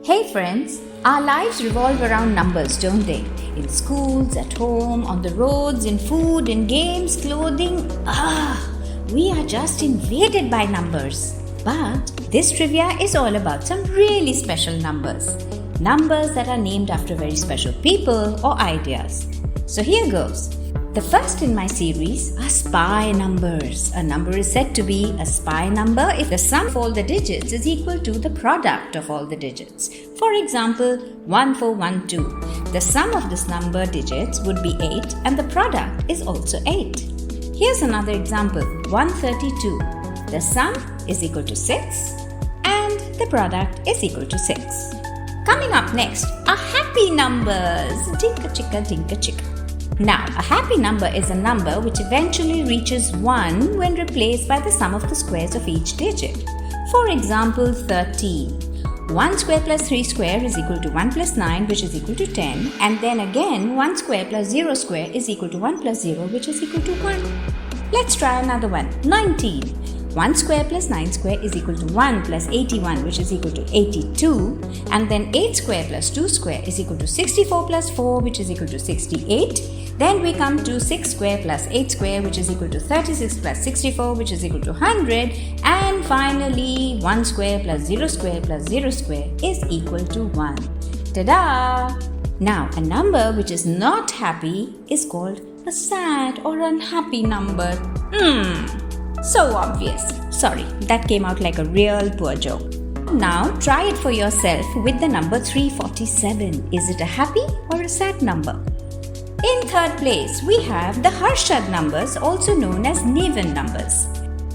Hey friends, our lives revolve around numbers, don't they? In schools, at home, on the roads, in food, in games, clothing. We are just invaded by numbers. But this trivia is all about some really special numbers. Numbers that are named after very special people or ideas. So here goes. The first in my series are spy numbers. A number is said to be a spy number if the sum of all the digits is equal to the product of all the digits. For example, 1412. The sum of this number digits would be 8 and the product is also 8. Here's another example, 132. The sum is equal to 6 and the product is equal to 6. Coming up next are happy numbers. Dinka chicka, dinka chicka. Now, a happy number is a number which eventually reaches 1 when replaced by the sum of the squares of each digit. For example, 13. 1 square plus 3 square is equal to 1 plus 9, which is equal to 10. And then again, 1 square plus 0 square is equal to 1 plus 0, which is equal to 1. Let's try another one. 19. 1 square plus 9 square is equal to 1 plus 81, which is equal to 82. And then 8 square plus 2 square is equal to 64 plus 4, which is equal to 68. Then we come to 6 square plus 8 square, which is equal to 36 plus 64, which is equal to 100. And finally, 1 square plus 0 square plus 0 square is equal to 1. Ta-da! Now, a number which is not happy is called a sad or unhappy number. So obvious. Sorry, that came out like a real poor joke. Now, try it for yourself with the number 347. Is it a happy or a sad number? In third place, we have the Harshad numbers, also known as Neven numbers.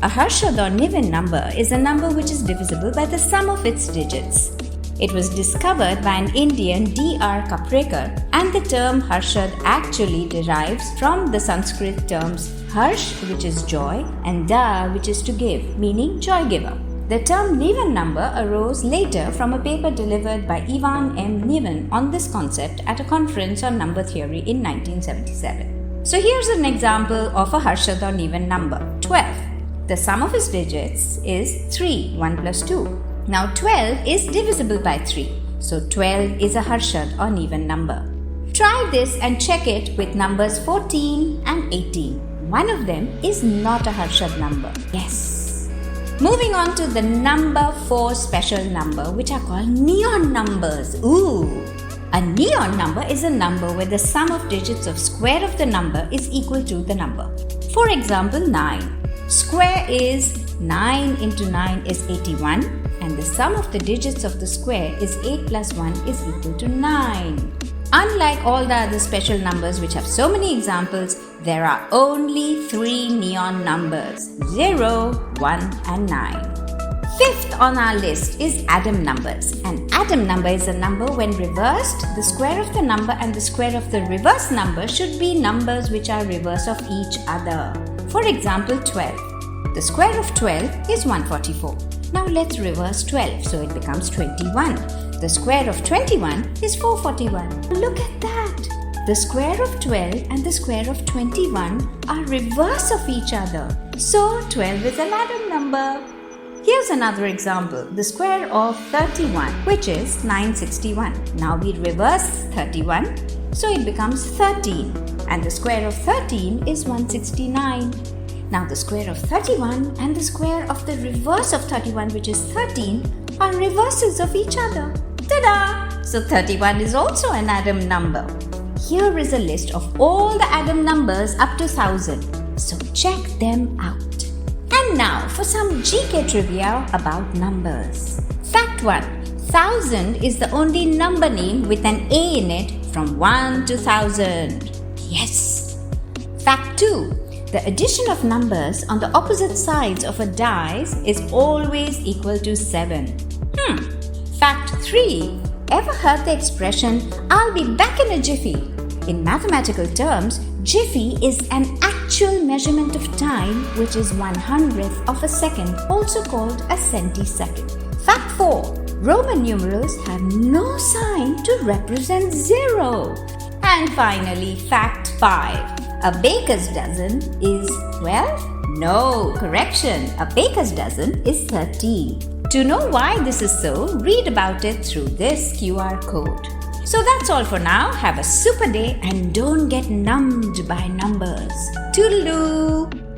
A Harshad or Neven number is a number which is divisible by the sum of its digits. It was discovered by an Indian D.R. Kaprekar, and the term Harshad actually derives from the Sanskrit terms Harsh, which is joy, and Da, which is to give, meaning joy giver. The term Neven number arose later from a paper delivered by Ivan M. Neven on this concept at a conference on number theory in 1977. So here's an example of a Harshad or Neven number, 12. The sum of its digits is 3, 1 plus 2. Now 12 is divisible by 3, so 12 is a Harshad or Neven number. Try this and check it with numbers 14 and 18. One of them is not a Harshad number. Yes. Moving on to the number 4 special number, which are called neon numbers. A neon number is a number where the sum of digits of square of the number is equal to the number. For example, 9. Square is 9 into 9 is 81, and the sum of the digits of the square is 8 plus 1 is equal to 9. Unlike all the other special numbers which have so many examples, there are only 3 neon numbers, 0, 1 and 9. Fifth on our list is Adam numbers. An Adam number is a number when reversed, the square of the number and the square of the reverse number should be numbers which are reverse of each other. For example, 12. The square of 12 is 144. Now let's reverse 12, so it becomes 21. The square of 21 is 441. Look at that! The square of 12 and the square of 21 are reverse of each other. So 12 is an Adam number. Here's another example. The square of 31, which is 961. Now we reverse 31, so it becomes 13. And the square of 13 is 169. Now the square of 31 and the square of the reverse of 31, which is 13, are reverses of each other. Ta-da! So 31 is also an Adam number. Here is a list of all the Adam numbers up to 1000. So check them out. And now for some GK trivia about numbers. Fact 1. 1000 is the only number name with an A in it from 1 to 1000. Yes! Fact 2. The addition of numbers on the opposite sides of a dice is always equal to 7. Fact 3. Ever heard the expression, "I'll be back in a jiffy"? In mathematical terms, jiffy is an actual measurement of time, which is 1/100th of a second, also called a centisecond. Fact 4. Roman numerals have no sign to represent 0. And finally, fact 5. A baker's dozen is, well, No, correction. A baker's dozen is 13. To know why this is so, read about it through this QR code. So that's all for now. Have a super day and don't get numbed by numbers. Toodaloo!